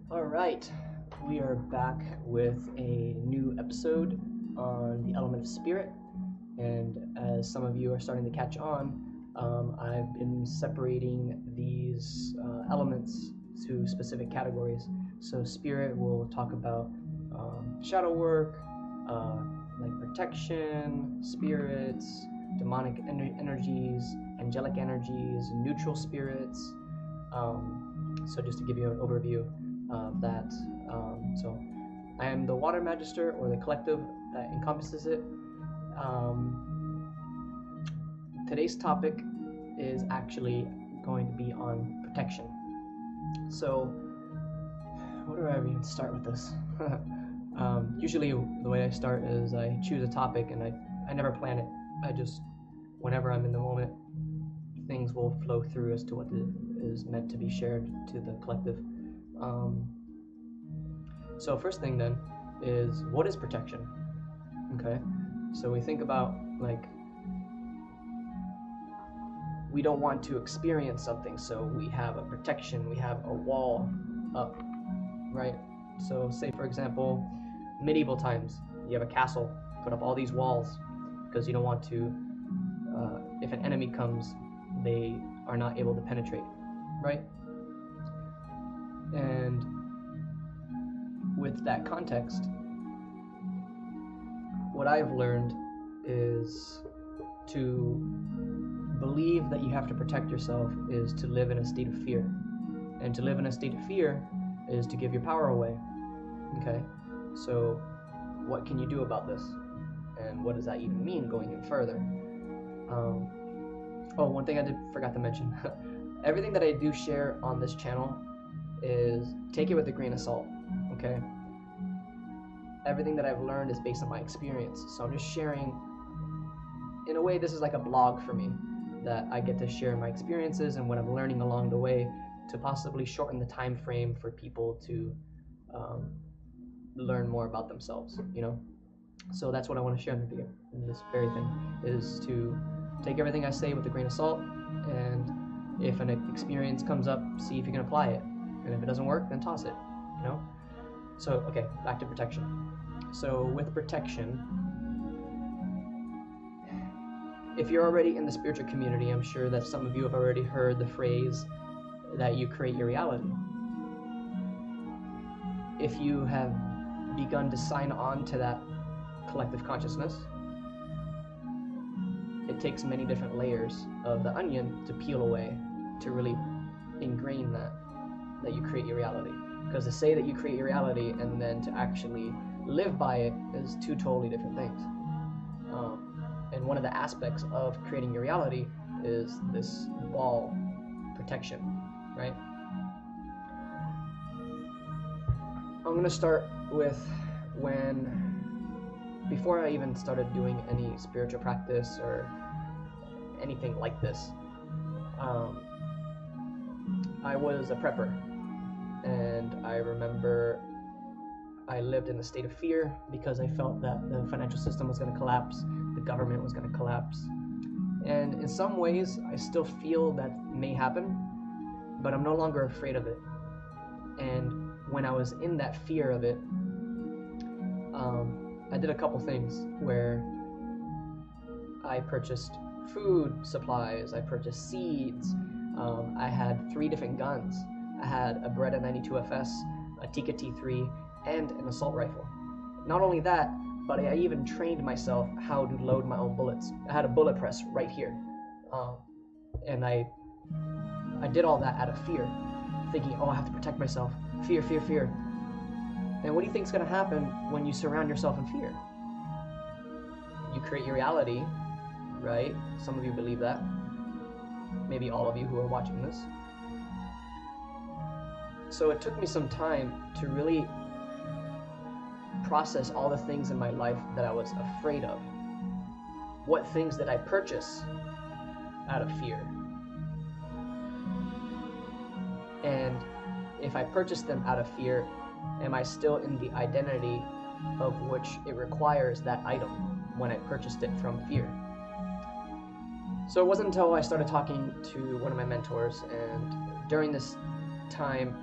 All right, we are back with a new episode on the element of spirit. And as some of you are starting to catch on, I've been separating these elements to specific categories. So, spirit will talk about shadow work, uh, like protection, spirits, demonic energies, angelic energies, neutral spirits. So, just to give you an overview of that. So I am the water magister, or the collective that encompasses it. Um, Today's topic is actually going to be on protection. So, where do I even start with this? Usually, the way I start is I choose a topic and I never plan it. I just, whenever I'm in the moment, things will flow through as to what is meant to be shared to the collective. So first thing then is, what is protection? Okay, so we think about, like, we don't want to experience something, so we have a protection, we have a wall up, right? So say for example, medieval times, you have a castle, put up all these walls because you don't want to, if an enemy comes, they are not able to penetrate, right? And with that context, what I've learned is to believe that you have to protect yourself is to live in a state of fear. And to live in a state of fear is to give your power away. Okay? So, what can you do about this? And what does that even mean going in further? One thing I forgot to mention. Everything that I do share on this channel is, take it with a grain of salt. Okay? Everything that I've learned is based on my experience. So I'm just sharing, in a way, this is like a blog for me, that I get to share my experiences and what I'm learning along the way to possibly shorten the time frame for people to learn more about themselves, you know? So that's what I want to share in this very thing, is to take everything I say with a grain of salt, and if an experience comes up, see if you can apply it. And if it doesn't work, then toss it, you know? So, okay, back to protection. So with protection, if you're already in the spiritual community, I'm sure that some of you have already heard the phrase that you create your reality. If you have begun to sign on to that collective consciousness, it takes many different layers of the onion to peel away to really ingrain that you create your reality. Because to say that you create your reality and then to actually live by it is two totally different things. And one of the aspects of creating your reality is this wall protection, right? I'm going to start with before I even started doing any spiritual practice or anything like this, I was a prepper. And I remember I lived in a state of fear because I felt that the financial system was going to collapse, the government was going to collapse. And in some ways, I still feel that may happen, but I'm no longer afraid of it. And when I was in that fear of it, I did a couple things where I purchased food supplies, I purchased seeds, I had 3 different guns. I had a Beretta 92 FS, a Tika T3, and an assault rifle. Not only that, but I even trained myself how to load my own bullets. I had a bullet press right here. And I did all that out of fear, thinking, oh, I have to protect myself. Fear, fear, fear. And what do you think is going to happen when you surround yourself in fear? You create your reality, right? Some of you believe that. Maybe all of you who are watching this. So it took me some time to really process all the things in my life that I was afraid of. What things did I purchase out of fear? And if I purchased them out of fear, am I still in the identity of which it requires that item when I purchased it from fear? So it wasn't until I started talking to one of my mentors, and during this time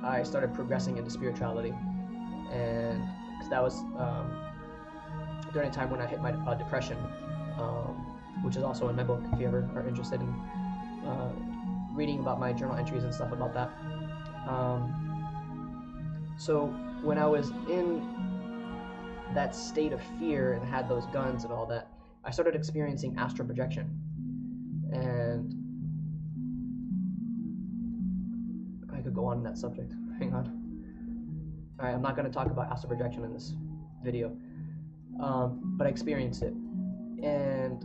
I started progressing into spirituality, and cause that was during a time when I hit my depression, which is also in my book if you ever are interested in reading about my journal entries and stuff about that. So when I was in that state of fear and had those guns and all that, I started experiencing astral projection. And I could go on that subject. Hang on. Alright, I'm not going to talk about astral projection in this video, but I experienced it. And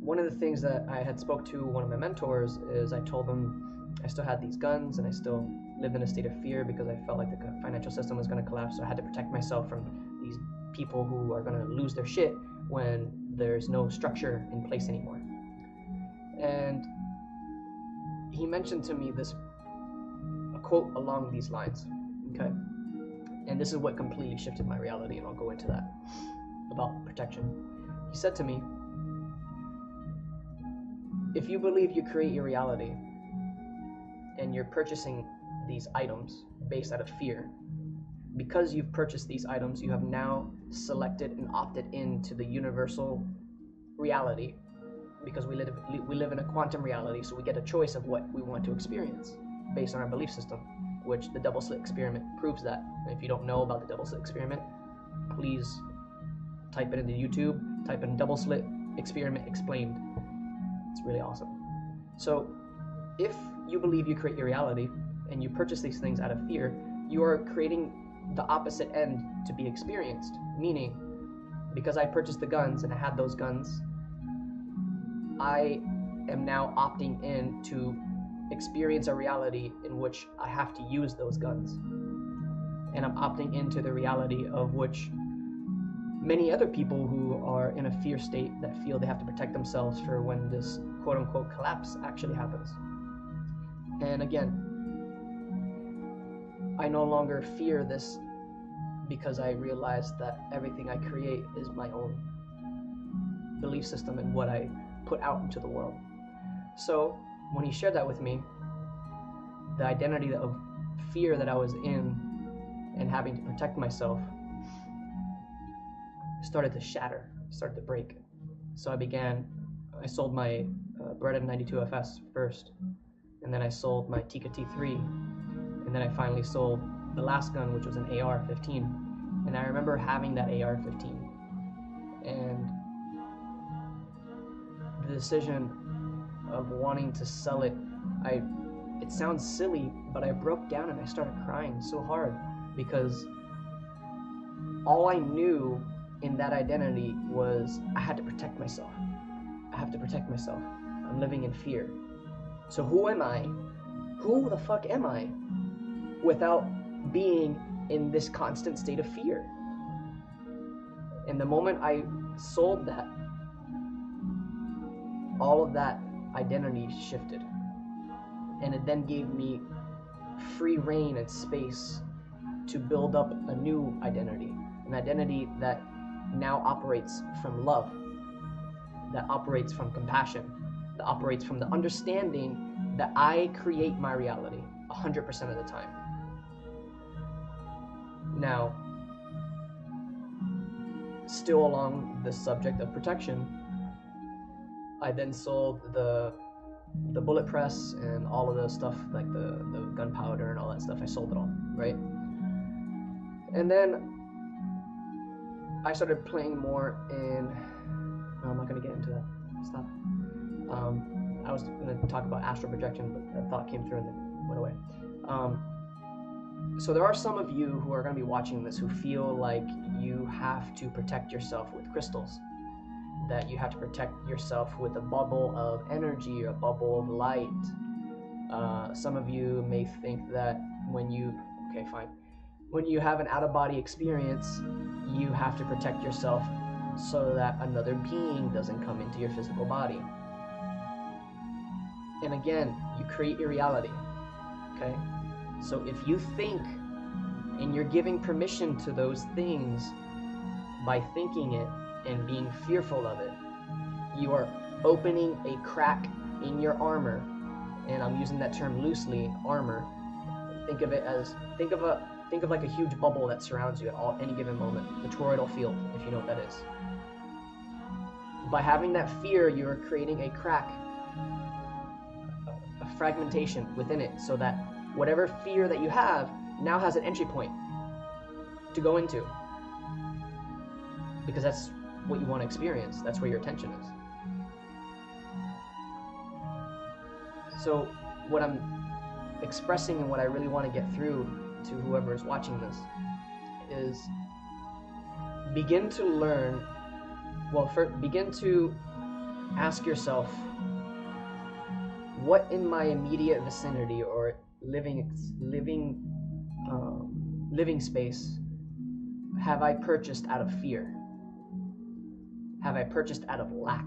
one of the things that I had spoke to one of my mentors is I told them I still had these guns and I still lived in a state of fear because I felt like the financial system was going to collapse, so I had to protect myself from these people who are going to lose their shit when there's no structure in place anymore. And he mentioned to me a quote along these lines, okay? And this is what completely shifted my reality, and I'll go into that, about protection. He said to me, if you believe you create your reality and you're purchasing these items based out of fear, because you've purchased these items, you have now selected and opted into the universal reality, because we live in a quantum reality, so we get a choice of what we want to experience based on our belief system, which the double slit experiment proves that. And if you don't know about the double slit experiment, please type it into YouTube, type in double slit experiment explained. It's really awesome. So if you believe you create your reality and you purchase these things out of fear, you are creating the opposite end to be experienced. Meaning, because I purchased the guns and I had those guns, I am now opting in to experience a reality in which I have to use those guns. And I'm opting into the reality of which many other people who are in a fear state that feel they have to protect themselves for when this quote-unquote collapse actually happens. And again, I no longer fear this because I realize that everything I create is my own belief system and what I put out into the world. So when he shared that with me, the identity of fear that I was in and having to protect myself started to shatter, started to break. So I sold my Beretta 92FS first, and then I sold my Tika T3, and then I finally sold the last gun, which was an AR-15. And I remember having that AR-15, and the decision of wanting to sell it, it sounds silly, but I broke down and I started crying so hard, because all I knew in that identity was I had to protect myself. I have to protect myself. I'm living in fear. So who am I? Who the fuck am I without being in this constant state of fear? And the moment I sold that, all of that identity shifted. And it then gave me free reign and space to build up a new identity. An identity that now operates from love, that operates from compassion, that operates from the understanding that I create my reality 100% of the time. Now, still along the subject of protection, I then sold the bullet press and all of the stuff, like the gunpowder and all that stuff. I sold it all, right? And then I started playing more in... No, I'm not going to get into that. Stop. I was going to talk about astral projection, but that thought came through and then went away. So there are some of you who are going to be watching this who feel like you have to protect yourself with crystals, that you have to protect yourself with a bubble of energy or a bubble of light. Some of you may think that when you have an out-of-body experience, you have to protect yourself so that another being doesn't come into your physical body. And again, you create your reality, okay? So if you think and you're giving permission to those things by thinking it and being fearful of it, you are opening a crack in your armor, and I'm using that term loosely, armor, Think of it as think of like a huge bubble that surrounds you at any given moment. The toroidal field, if you know what that is. By having that fear, you're creating a crack, a fragmentation within it, so that whatever fear that you have now has an entry point to go into. Because that's what you want to experience. That's where your attention is. So what I'm expressing and what I really want to get through to whoever is watching this is begin to learn, begin to ask yourself, what in my immediate vicinity or living space have I purchased out of fear? Have I purchased out of lack?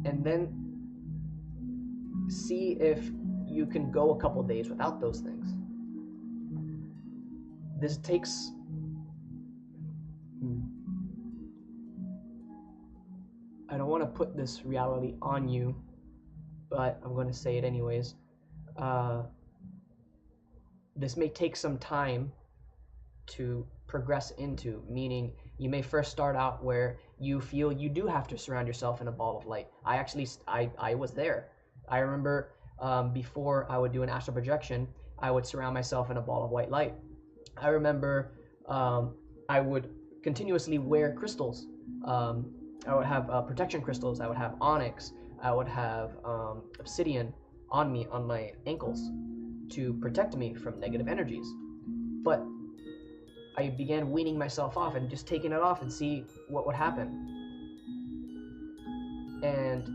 And then see if you can go a couple days without those things. This takes I don't want to put this reality on you, but I'm going to say it anyways. This may take some time to progress into, meaning you may first start out where you feel you do have to surround yourself in a ball of light. I was there. I remember before I would do an astral projection, I would surround myself in a ball of white light. I remember I would continuously wear crystals. I would have protection crystals. I would have onyx. I would have obsidian on me, on my ankles, to protect me from negative energies. But I began weaning myself off and just taking it off and see what would happen. And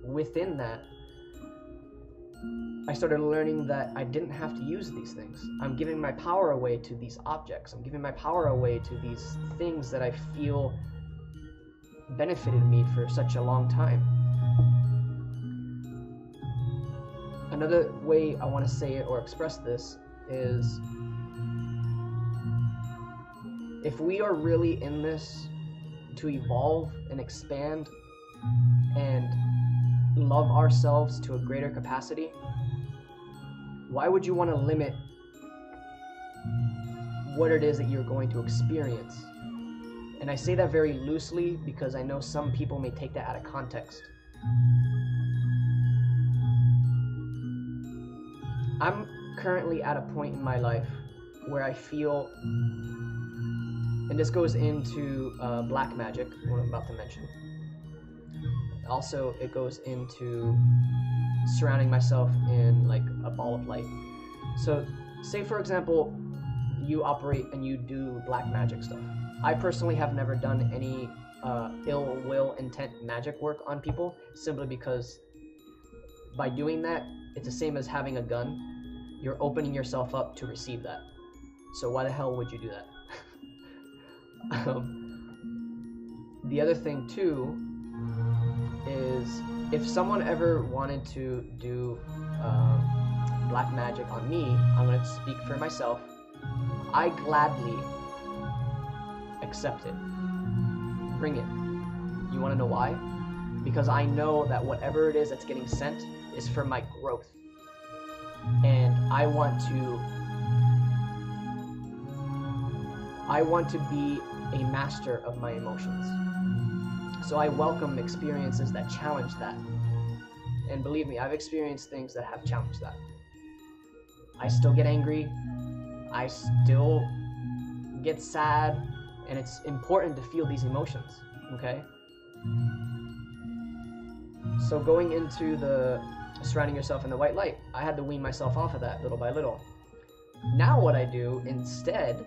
within that, I started learning that I didn't have to use these things. I'm giving my power away to these objects. I'm giving my power away to these things that I feel benefited me for such a long time. Another way I want to say it or express this is, if we are really in this to evolve and expand and love ourselves to a greater capacity, why would you want to limit what it is that you're going to experience? And I say that very loosely because I know some people may take that out of context. I'm currently at a point in my life where I feel, and this goes into black magic, what I'm about to mention. Also, it goes into surrounding myself in like a ball of light. So, say for example, you operate and you do black magic stuff. I personally have never done any ill will intent magic work on people, simply because by doing that, it's the same as having a gun. You're opening yourself up to receive that. So why the hell would you do that? The other thing too is, if someone ever wanted to do black magic on me, I'm going to speak for myself, I gladly accept it. Bring it. You want to know why? Because I know that whatever it is that's getting sent is for my growth. And I want to be a master of my emotions. So I welcome experiences that challenge that. And believe me, I've experienced things that have challenged that. I still get angry. I still get sad. And it's important to feel these emotions, okay? So going into the surrounding yourself in the white light, I had to wean myself off of that little by little. Now what I do instead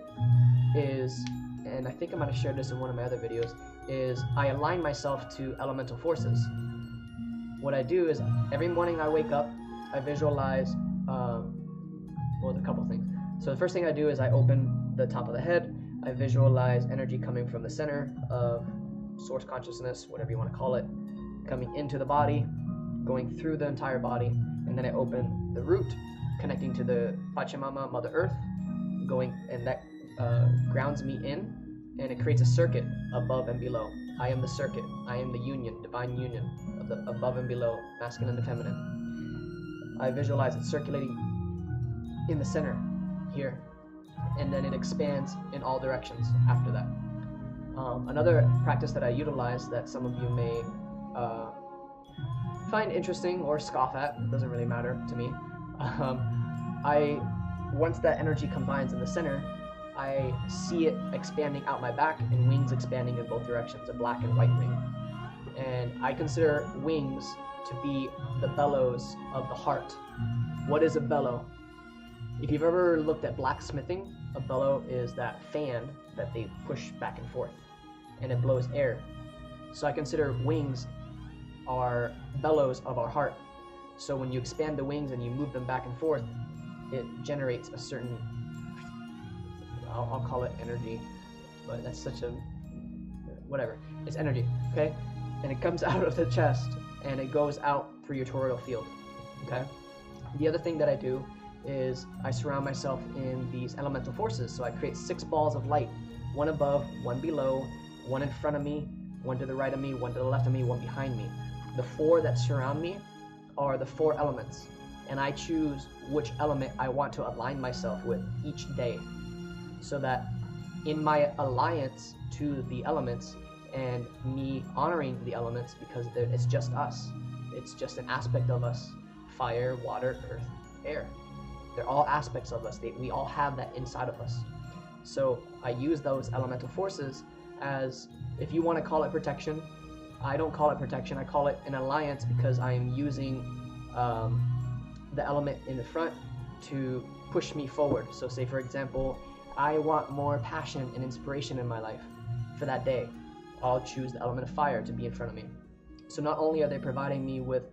is, and I think I might have shared this in one of my other videos, is I align myself to elemental forces. What I do is, every morning I wake up, I visualize, a couple things. So the first thing I do is I open the top of the head, I visualize energy coming from the center of source consciousness, whatever you want to call it, coming into the body, going through the entire body, and then I open the root, connecting to the Pachamama, Mother Earth, going, and that grounds me in, and it creates a circuit above and below. I am the circuit. I am the union, divine union of the above and below, masculine and feminine. I visualize it circulating in the center here, and then it expands in all directions after that. Another practice that I utilize that some of you may find interesting or scoff at, it doesn't really matter to me. Once that energy combines in the center, I see it expanding out my back and wings expanding in both directions, a black and white wing. And I consider wings to be the bellows of the heart. What is a bellow? If you've ever looked at blacksmithing, a bellow is that fan that they push back and forth, and it blows air. So I consider wings are bellows of our heart. So when you expand the wings and you move them back and forth, it generates a certain, I'll call it energy, but that's such a, whatever, it's energy, okay? And it comes out of the chest and it goes out through your toroidal field, okay? The other thing that I do is I surround myself in these elemental forces. So I create 6 balls of light, one above, one below, one in front of me, one to the right of me, one to the left of me, one behind me. The 4 that surround me are the 4 elements, and I choose which element I want to align myself with each day, so that in my alliance to the elements and me honoring the elements, because it's just us, it's just an aspect of us, fire, water, earth, air. They're all aspects of us. We all have that inside of us. So I use those elemental forces as, if you want to call it protection, I don't call it protection, I call it an alliance, because I am using the element in the front to push me forward. So say, for example, I want more passion and inspiration in my life for that day. I'll choose the element of fire to be in front of me. So not only are they providing me with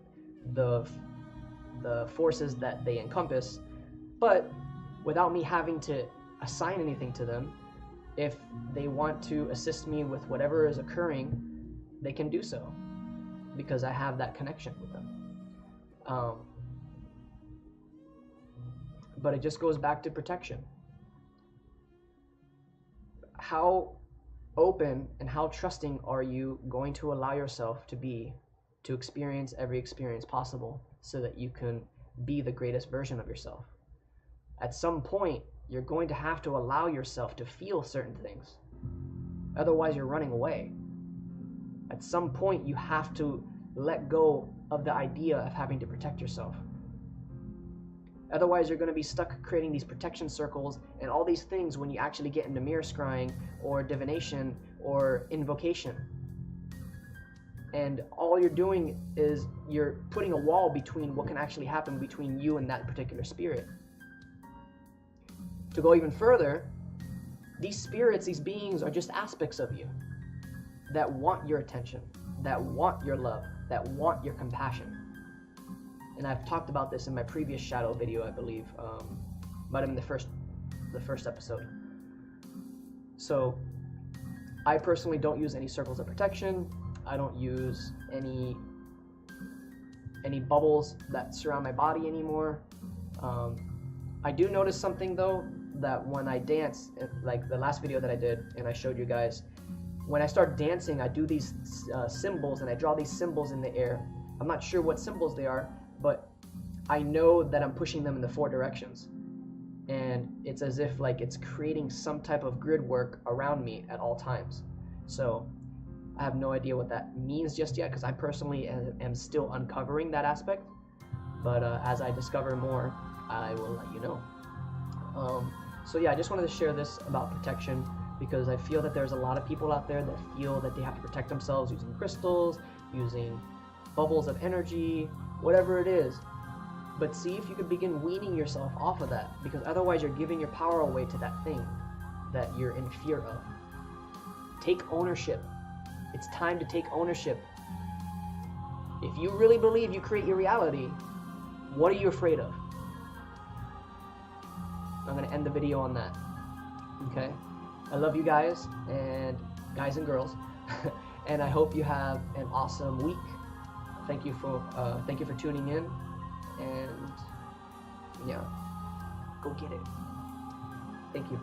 the forces that they encompass, but without me having to assign anything to them, if they want to assist me with whatever is occurring, they can do so, because I have that connection with them. But it just goes back to protection. How open and how trusting are you going to allow yourself to be, to experience every experience possible, so that you can be the greatest version of yourself? At some point, you're going to have to allow yourself to feel certain things. Otherwise, you're running away. At some point, you have to let go of the idea of having to protect yourself. Otherwise, you're going to be stuck creating these protection circles and all these things when you actually get into mirror scrying or divination or invocation. And all you're doing is you're putting a wall between what can actually happen between you and that particular spirit. To go even further, these spirits, these beings, are just aspects of you that want your attention, that want your love, that want your compassion. And I've talked about this in my previous shadow video, I believe. Might have been the first episode. So I personally don't use any circles of protection. I don't use any bubbles that surround my body anymore. I do notice something though, that when I dance, like the last video that I did and I showed you guys, when I start dancing, I do these symbols and I draw these symbols in the air. I'm not sure what symbols they are, but I know that I'm pushing them in the 4 directions. And it's as if like it's creating some type of grid work around me at all times. So I have no idea what that means just yet, because I personally am still uncovering that aspect. But as I discover more, I will let you know. So yeah, I just wanted to share this about protection, because I feel that there's a lot of people out there that feel that they have to protect themselves using crystals, using bubbles of energy, whatever it is. But see if you could begin weaning yourself off of that, because otherwise you're giving your power away to that thing that you're in fear of. Take ownership. It's time to take ownership. If you really believe you create your reality, what are you afraid of? I'm going to end the video on that. Okay? I love you guys and girls. And I hope you have an awesome week. Thank you for tuning in, and yeah, go get it. Thank you.